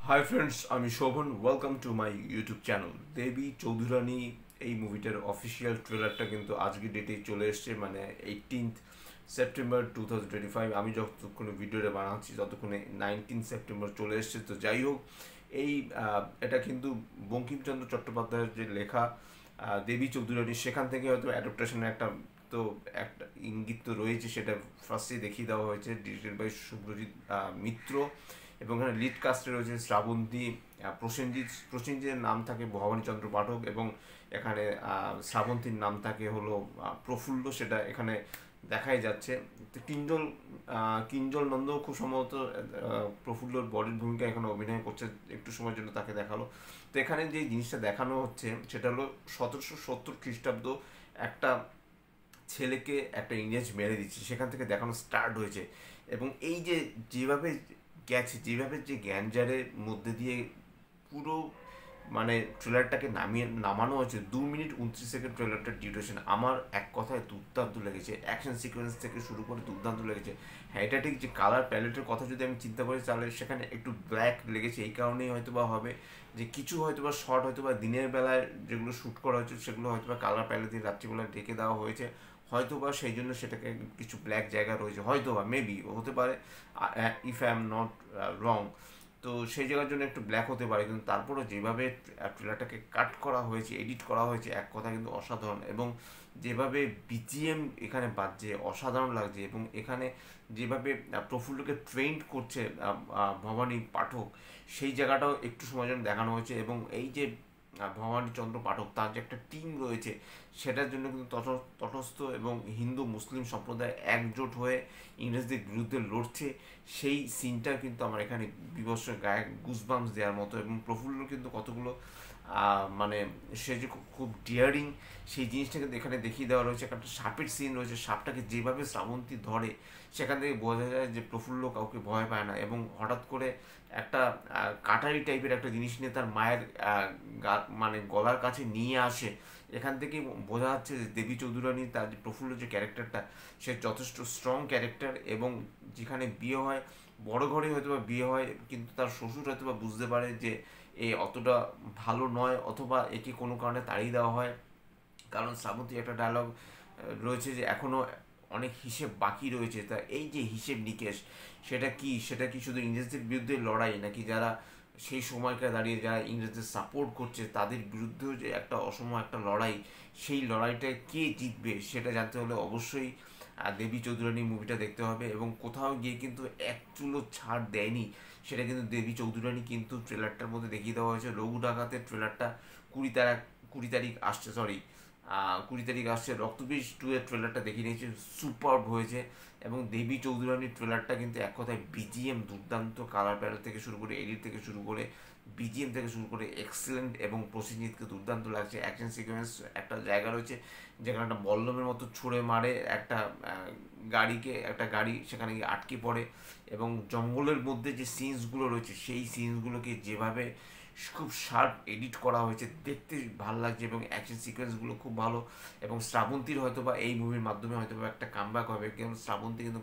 High friends, আমি Shovan. Welcome to my YouTube channel. Devi Chaudhurani এই মুভিটার অফিসিয়াল ট্রেলারটা কিন্তু আজকের ডেটে চলে এসছে, মানে 18th সেপ্টেম্বর 2025। আমি যতক্ষণে ভিডিওটা বানাচ্ছি ততক্ষণে 19 সেপ্টেম্বর চলে এসছে। তো যাই হোক, এই এটা কিন্তু বঙ্কিমচন্দ্র চট্টোপাধ্যায়ের যে লেখা দেবী চৌধুরানী, সেখান থেকে হয়তো অ্যাডাপ্টেশনের তো একটা ইঙ্গিত তো রয়েছে। সেটা ফার্স্টে দেখিয়ে দেওয়া হয়েছে, ডিরেক্টেড বাই শুভ্রজিৎ মিত্র। এবং এখানে লিড কাস্টে রয়েছে শ্রাবন্তী, প্রসেনজিতের নাম থাকে ভবানীচন্দ্র পাঠক, এবং এখানে শ্রাবন্তীর নাম থাকে হলো প্রফুল্ল। সেটা এখানে দেখাই যাচ্ছে। তো কিঞ্জল নন্দ খুব সম্ভবত প্রফুল্লর বডির ভূমিকা এখানে অভিনয় করছে, একটু সময়ের জন্য তাকে দেখালো। তো এখানে যে জিনিসটা দেখানো হচ্ছে সেটা হলো 1770 খ্রিস্টাব্দ একটা ছেলেকে একটা ইংরেজ মেরে দিচ্ছে, সেখান থেকে দেখানো স্টার্ট হয়েছে। এবং এই যে যেভাবে গেছে, যেভাবে যে গ্যাঞ্জারের মধ্যে দিয়ে পুরো মানে ট্রেলারটাকে নামানো হয়েছে, 2 মিনিট 29 সেকেন্ড ট্রেলারটার ডিউরেশন। আমার এক কথায় দুর্দান্ত লেগেছে, অ্যাকশন সিকোয়েন্স থেকে শুরু করে দুর্দান্ত লেগেছে। হ্যাঁ, এটা ঠিক যে কালার প্যালেটের কথা যদি আমি চিন্তা করি, তাহলে সেখানে একটু ব্ল্যাক লেগেছে। এই কারণেই হয়তো বা হবে যে কিছু হয়তো বা শর্ট হয়তো বা দিনের বেলায় যেগুলো শ্যুট করা হয়েছে সেগুলো হয়তো বা কালার প্যালেট দিয়ে রাত্রিবেলা ঢেকে দেওয়া হয়েছে, হয়তো বা সেই জন্য সেটাকে কিছু ব্ল্যাক জায়গা রয়েছে, হয়তো বা মেবি হতে পারে, if I am not wrong. তো সেই জায়গার জন্য একটু ব্ল্যাক হতে পারে, কিন্তু তারপরে যেভাবে ট্রেলারটাকে কাট করা হয়েছে, এডিট করা হয়েছে, এক কথা কিন্তু অসাধারণ। এবং যেভাবে বিজিএম এখানে বাজছে অসাধারণ লাগছে। এবং এখানে যেভাবে প্রফুল্লকে ট্রেন্ড করছে ভবানী পাঠক, সেই জায়গাটাও একটু সময় জন্য দেখানো হয়েছে। এবং এই যে ভবানীচন্দ্র পাঠক, তার যে একটা টিম রয়েছে, সেটার জন্য কিন্তু তটস্থ এবং হিন্দু মুসলিম সম্প্রদায় একজোট হয়ে ইংরেজদের বিরুদ্ধে লড়ছে, সেই সিনটা কিন্তু আমার এখানে বিভৎস গায়ে গুজবাম্পস দেওয়ার মতো। এবং প্রফুল্ল কিন্তু কতগুলো মানে সে যে খুব ডিয়ারিং, সেই জিনিসটা কিন্তু এখানে দেখিয়ে দেওয়া রয়েছে। একটা সাপের সিন রয়েছে, সাপটাকে যেভাবে শ্রাবন্তী ধরে, সেখান থেকে বোঝা যায় যে প্রফুল্ল কাউকে ভয় পায় না। এবং হঠাৎ করে একটা কাটারি টাইপের একটা জিনিস নিয়ে তার মায়ের মানে গলার কাছে নিয়ে আসে। এখান থেকেই বোঝা যাচ্ছে যে দেবী চৌধুরানী, তার যে প্রফুল্ল যে ক্যারেক্টারটা, সে যথেষ্ট স্ট্রং ক্যারেক্টার। এবং যেখানে বিয়ে হয়, বড় ঘরে হয়তো বা বিয়ে হয়, কিন্তু তার শ্বশুর হয়তো বা বুঝতে পারে যে এ অতটা ভালো নয়, অথবা একে কোনো কারণে তাড়িয়ে দেওয়া হয়। কারণ শ্রাবন্তী একটা ডায়লগ রয়েছে যে এখনও অনেক হিসেব বাকি রয়েছে। তা এই যে হিসেব নিকেশ, সেটা কি শুধু ইংরেজদের বিরুদ্ধে লড়াই, নাকি যারা সেই সময়কার দাঁড়িয়ে যারা ইংরেজদের সাপোর্ট করছে তাদের বিরুদ্ধেও যে একটা অসম একটা লড়াই, সেই লড়াইটায় কে জিতবে সেটা জানতে হলে অবশ্যই দেবী চৌধুরানী মুভিটা দেখতে হবে। এবং কোথাও গিয়ে কিন্তু এক চুলো ছাড় দেয়নি, সেটা কিন্তু দেবী চৌধুরানী কিন্তু ট্রেলারটার মধ্যে দেখিয়ে দেওয়া হয়েছে। লঘু ডাকাতের ট্রেলারটা 20 তারিখ আসছে, সরি 20 তারিখ আসছে। রক্তবীজ 2 এর ট্রেলারটা দেখিয়ে নিয়েছে, সুপারব হয়েছে। এবং দেবী চৌধুরানীর ট্রেলারটা কিন্তু এক কথায় বিজিএম দুর্দান্ত, কালার প্যালেট থেকে শুরু করে, এডিট থেকে শুরু করে, বিজিএম থেকে শুরু করে এক্সেলেন্ট। এবং প্রসেনজিৎকে দুর্দান্ত লাগছে। অ্যাকশন সিকোয়েন্স একটা জায়গা রয়েছে যেখানে একটা বল্লমের মতো ছুঁড়ে মারে একটা গাড়ি সেখানে গিয়ে আটকে পড়ে। এবং জঙ্গলের মধ্যে যে সিনসগুলো রয়েছে, সেই সিনসগুলোকে যেভাবে খুব শার্প এডিট করা হয়েছে, দেখতে ভালো লাগছে। এবং অ্যাকশন সিকোয়েন্সগুলো খুব ভালো। এবং শ্রাবন্তীর হয়তো বা এই মুভির মাধ্যমে হয়তো বা একটা কামব্যাক হবে, কারণ শ্রাবন্তী কিন্তু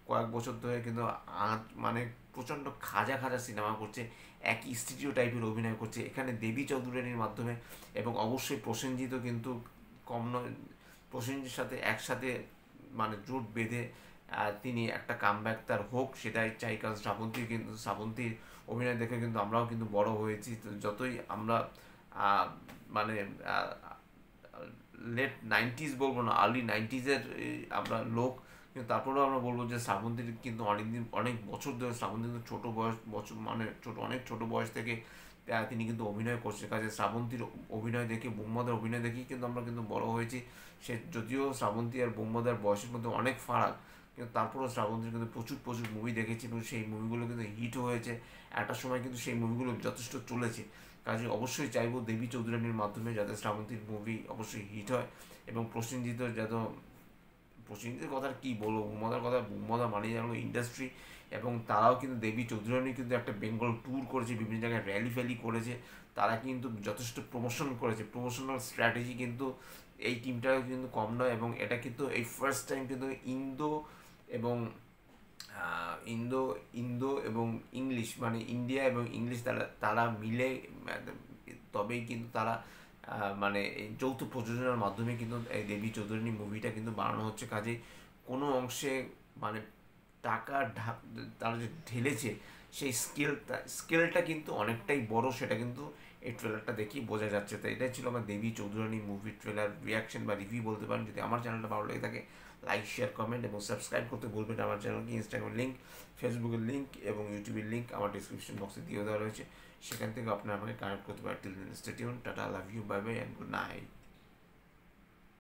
কয়েক বছর ধরে কিন্তু মানে প্রচণ্ড খাজা খাজা সিনেমা করছে, একই স্টুডিও টাইপের অভিনয় করছে। এখানে দেবী চৌধুরানীর মাধ্যমে, এবং অবশ্যই প্রসেনজিৎও কিন্তু কম নয়, প্রসেনজিৎ সাথে একসাথে মানে জোট বেঁধে তিনি একটা কামব্যাক তার হোক, সেটাই চাই। কারণ শ্রাবন্তীর অভিনয় দেখে কিন্তু আমরাও কিন্তু বড় হয়েছি। তো যতই আমরা মানে লেট 90s বলবো না, আর্লি 90s-এর আমরা লোক, কিন্তু তারপরেও আমরা বলবো যে শ্রাবন্তীর কিন্তু অনেক বছর ধরে, শ্রাবন্তী কিন্তু অনেক ছোট বয়স থেকে তিনি কিন্তু অভিনয় করছে। কাজে শ্রাবন্তীর অভিনয় দেখে, বুম্বাদের অভিনয় দেখেই কিন্তু আমরা কিন্তু বড় হয়েছি। সে যদিও শ্রাবন্তী আর বুম্বাদের বয়সের মধ্যে অনেক ফারাক, কিন্তু তারপরেও শ্রাবন্তীর কিন্তু প্রচুর প্রচুর মুভি দেখেছি, এবং সেই মুভিগুলো কিন্তু হিটও হয়েছে। একটা সময় কিন্তু সেই মুভিগুলো যথেষ্ট চলেছে। কাজে অবশ্যই চাইবো দেবী চৌধুরানীর মাধ্যমে যাতে শ্রাবন্তীর মুভি অবশ্যই হিট হয়। এবং প্রসেনজিতের কথা কী বলবো, বুম্বাদার কথা, বুম্বাদা মানিয়ে যেন ইন্ডাস্ট্রি। এবং তারাও কিন্তু দেবী চৌধুরানী কিন্তু একটা বেঙ্গল ট্যুর করেছে, বিভিন্ন জায়গায় র্যালি ফ্যালি করেছে, তারা কিন্তু যথেষ্ট প্রমোশন করেছে। প্রমোশনাল স্ট্র্যাটেজি কিন্তু এই টিমটাও কিন্তু কম নয়। এবং এটা কিন্তু এই ফার্স্ট টাইম কিন্তু ইন্দো এবং ইন্দো ইন্দো এবং ইংলিশ মানে ইন্ডিয়া এবং ইংলিশ তারা তারা মিলে তবেই কিন্তু তারা মানে এই যৌথ প্রযোজনার মাধ্যমে কিন্তু এই দেবী চৌধুরানী মুভিটা কিন্তু বানানো হচ্ছে। কাজে কোনো অংশে মানে টাকা তারা যে ঢেলেছে সেই স্কেলটা কিন্তু অনেকটাই বড়, সেটা কিন্তু এই ট্রেলারটা দেখেই বোঝা যাচ্ছে। তো এটাই ছিল আমার দেবী চৌধুরানী মুভি ট্রেলার রিয়াকশন বা রিভিউ বলতে পারেন। যদি আমার চ্যানেলটা ভালো লেগে থাকে লাইক শেয়ার কমেন্ট এবং সাবস্ক্রাইব করতে বলবেন আমার চ্যানেলকে। ইনস্টাগ্রামের লিঙ্ক, ফেসবুকের লিঙ্ক এবং ইউটিউবের লিঙ্ক আমার ডিসক্রিপশন বক্সে দিয়ে দেওয়া রয়েছে, সেখান থেকে আপনারা আমাকে কানেক্ট করতে পারেন। Till then stay tuned, tata, love you, bye bye and good night.